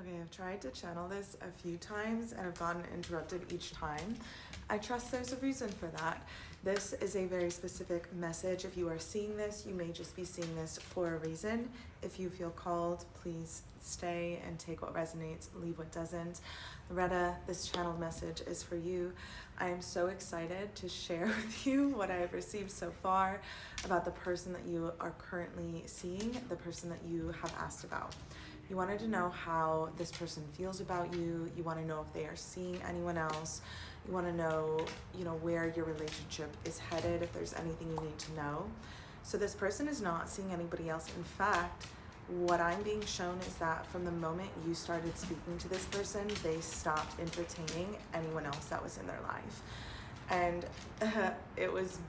Okay, I've tried to channel this a few times and I've gotten interrupted each time. I trust there's a reason for that. This is a very specific message. If you are seeing this, you may just be seeing this for a reason. If you feel called, please stay and take what resonates, leave what doesn't. Loretta, this channeled message is for you. I am so excited to share with you what I have received so far about the person that you are currently seeing, the person that you have asked about. You wanted to know how this person feels about you. You want to know if they are seeing anyone else. You want to know, where your relationship is headed, if there's anything you need to know. So this person is not seeing anybody else. In fact, what I'm being shown is that from the moment you started speaking to this person, they stopped entertaining anyone else that was in their life. And it was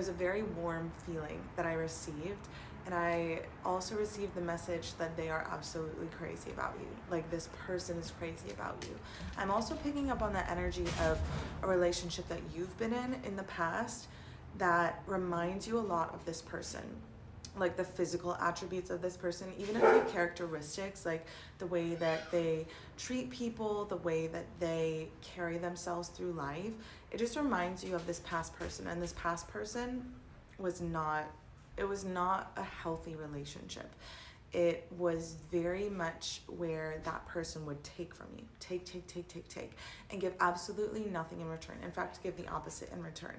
a very warm feeling that I received. And I also received the message that they are absolutely crazy about you. Like, this person is crazy about you. I'm also picking up on the energy of a relationship that you've been in the past that reminds you a lot of this person. Like the physical attributes of this person, even a few characteristics, like the way that they treat people, the way that they carry themselves through life. It just reminds you of this past person. And this past person was not a healthy relationship. It was very much where that person would take from you, take, and give absolutely nothing in return. In fact, give the opposite in return.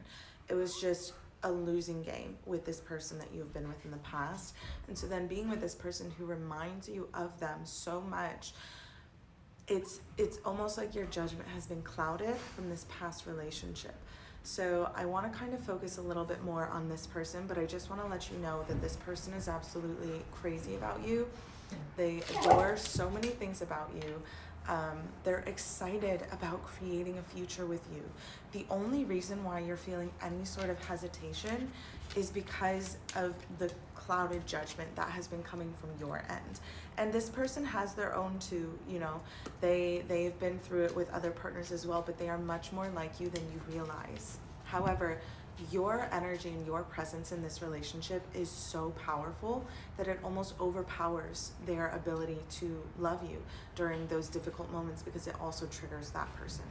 It was just a losing game with this person that you've been with in the past. And so then being with this person who reminds you of them so much, it's almost like your judgment has been clouded from this past relationship. So I want to kind of focus a little bit more on this person, but I just want to let you know that this person is absolutely crazy about you. They adore so many things about you. They're excited about creating a future with you. The only reason why you're feeling any sort of hesitation is because of the clouded judgment that has been coming from your end. And this person has their own too, they've been through it with other partners as well, but they are much more like you than you realize. However, your energy and your presence in this relationship is so powerful that it almost overpowers their ability to love you during those difficult moments, because it also triggers that person.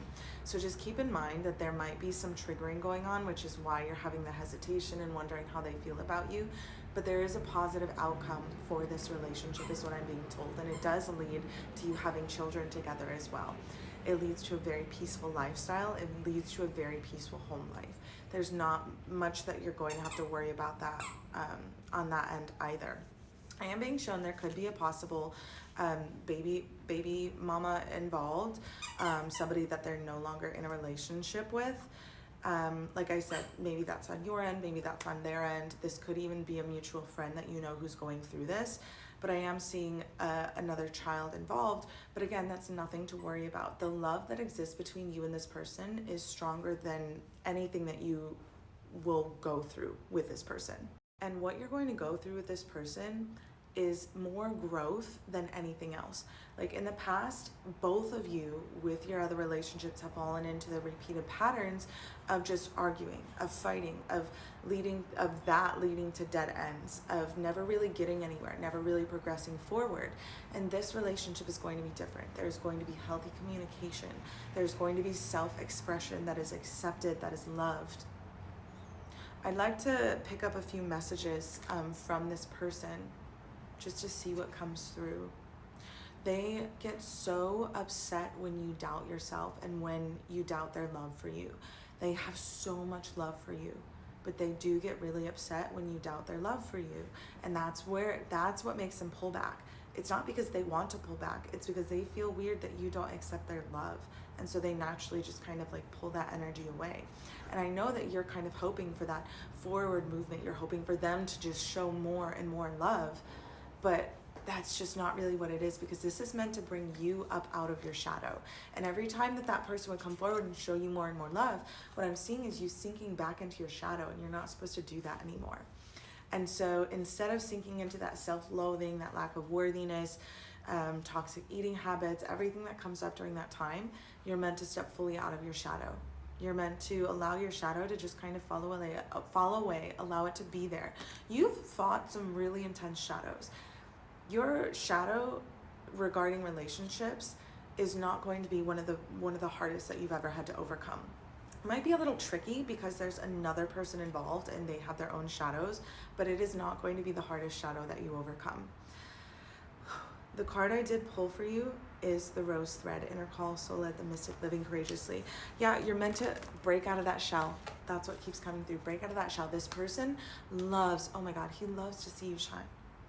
So just keep in mind that there might be some triggering going on, which is why you're having the hesitation and wondering how they feel about you. But there is a positive outcome for this relationship, is what I'm being told. And it does lead to you having children together as well. It leads to a very peaceful lifestyle. It leads to a very peaceful home life. There's not much that you're going to have to worry about that on that end either. I am being shown there could be a possible baby mama involved, somebody that they're no longer in a relationship with. Like I said, maybe that's on your end, maybe that's on their end. This could even be a mutual friend that you know who's going through this. But I am seeing another child involved. But again, that's nothing to worry about. The love that exists between you and this person is stronger than anything that you will go through with this person. And what you're going to go through with this person is more growth than anything else. Like in the past, both of you with your other relationships have fallen into the repeated patterns of just arguing, of fighting, of leading to dead ends, of never really getting anywhere, never really progressing forward. And this relationship is going to be different. There's going to be healthy communication. There's going to be self-expression that is accepted, that is loved. I'd like to pick up a few messages from this person just to see what comes through. They get so upset when you doubt yourself and when you doubt their love for you. They have so much love for you, but they do get really upset when you doubt their love for you. And that's what makes them pull back. It's not because they want to pull back. It's because they feel weird that you don't accept their love. And so they naturally just kind of like pull that energy away. And I know that you're kind of hoping for that forward movement. You're hoping for them to just show more and more love. But that's just not really what it is, because this is meant to bring you up out of your shadow. And every time that person would come forward and show you more and more love, what I'm seeing is you sinking back into your shadow, and you're not supposed to do that anymore. And so instead of sinking into that self-loathing, that lack of worthiness, toxic eating habits, everything that comes up during that time, you're meant to step fully out of your shadow. You're meant to allow your shadow to just kind of fall away, allow it to be there. You've fought some really intense shadows. Your shadow regarding relationships is not going to be one of the hardest that you've ever had to overcome. It might be a little tricky because there's another person involved and they have their own shadows, but it is not going to be the hardest shadow that you overcome. The card I did pull for you is the Rose Thread, Inner Call, Soul Led, the Mystic, Living Courageously. Yeah, you're meant to break out of that shell. That's what keeps coming through. Break out of that shell. This person loves, oh my God, he loves to see you shine.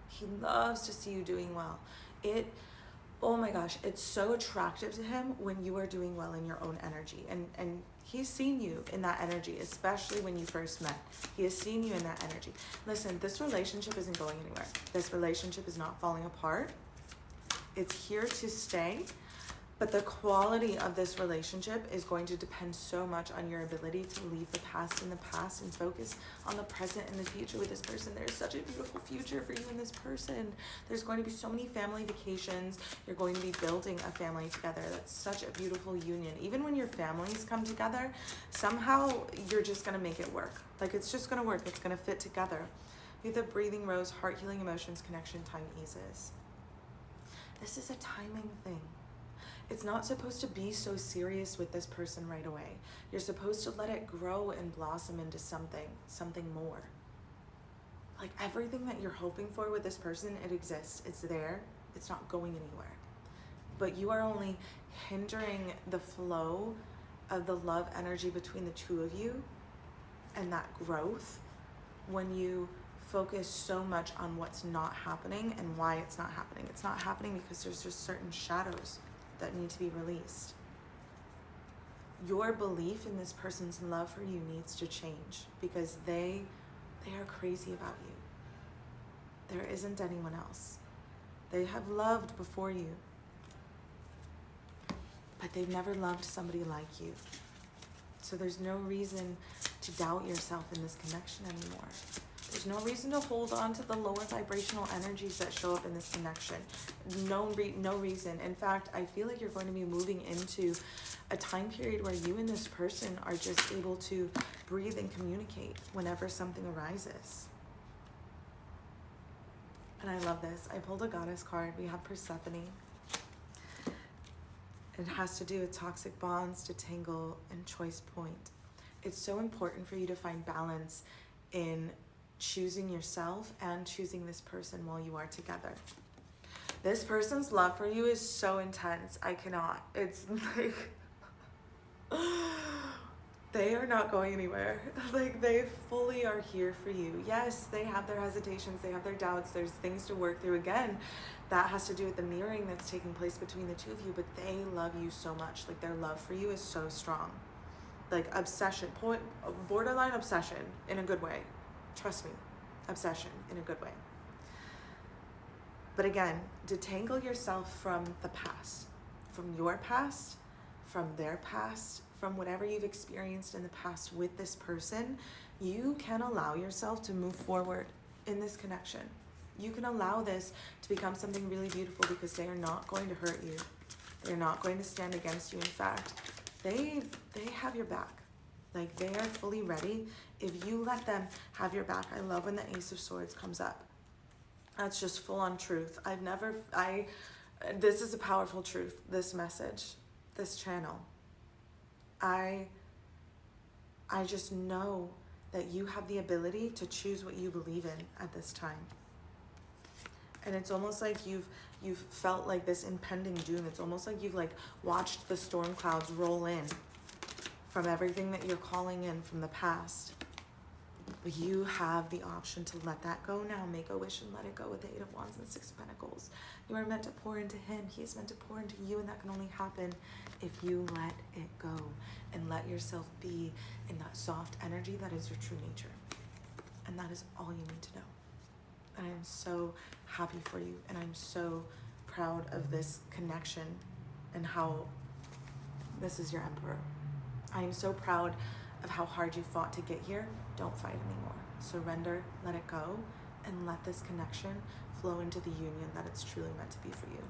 He loves to see you doing well. Oh my gosh, it's so attractive to him when you are doing well in your own energy. And he's seen you in that energy, especially when you first met. He has seen you in that energy. Listen, this relationship isn't going anywhere. This relationship is not falling apart. It's here to stay, but the quality of this relationship is going to depend so much on your ability to leave the past in the past and focus on the present and the future with this person. There's such a beautiful future for you and this person. There's going to be so many family vacations. You're going to be building a family together. That's such a beautiful union. Even when your families come together, somehow you're just going to make it work. Like, it's just going to work. It's going to fit together. With the Breathing Rose, Heart Healing Emotions Connection, Time Eases. This is a timing thing. It's not supposed to be so serious with this person right away. You're supposed to let it grow and blossom into something more. Like, everything that you're hoping for with this person, it exists. It's there. It's not going anywhere. But you are only hindering the flow of the love energy between the two of you and that growth when you focus so much on what's not happening and why it's not happening. It's not happening because there's just certain shadows that need to be released. Your belief in this person's love for you needs to change because they are crazy about you. There isn't anyone else. They have loved before you, but they've never loved somebody like you. So there's no reason to doubt yourself in this connection anymore. There's no reason to hold on to the lower vibrational energies that show up in this connection. No reason. In fact, I feel like you're going to be moving into a time period where you and this person are just able to breathe and communicate whenever something arises. And I love this. I pulled a goddess card. We have Persephone. It has to do with toxic bonds, detangle, and choice point. It's so important for you to find balance in choosing yourself and choosing this person while you are together. This person's love for you is so intense. I cannot. It's like they are not going anywhere. Like, they fully are here for you. Yes, they have their hesitations, they have their doubts, there's things to work through. Again, that has to do with the mirroring that's taking place between the two of you, but they love you so much. Like, their love for you is so strong. Like, obsession, borderline obsession in a good way. Trust me, obsession in a good way. But again, detangle yourself from the past, from your past, from their past, from whatever you've experienced in the past with this person. You can allow yourself to move forward in this connection. You can allow this to become something really beautiful because they are not going to hurt you. They're not going to stand against you. In fact, they have your back. Like, they are fully ready if you let them have your back. I love when the Ace of Swords comes up. That's just full on truth. This is a powerful truth, this message, this channel. I just know that you have the ability to choose what you believe in at this time. And it's almost like you've felt like this impending doom. It's almost like you've watched the storm clouds roll in from everything that you're calling in from the past. But you have the option to let that go now. Make a wish and let it go with the Eight of Wands and Six of Pentacles. You are meant to pour into him. He is meant to pour into you, and that can only happen if you let it go and let yourself be in that soft energy that is your true nature. And that is all you need to know. And I am so happy for you, and I'm so proud of this connection and how this is your Emperor. I am so proud of how hard you fought to get here. Don't fight anymore. Surrender, let it go, and let this connection flow into the union that it's truly meant to be for you.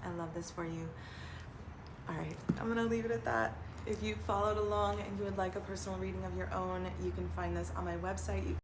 I love this for you. All right, I'm gonna leave it at that. If you followed along and you would like a personal reading of your own, you can find this on my website.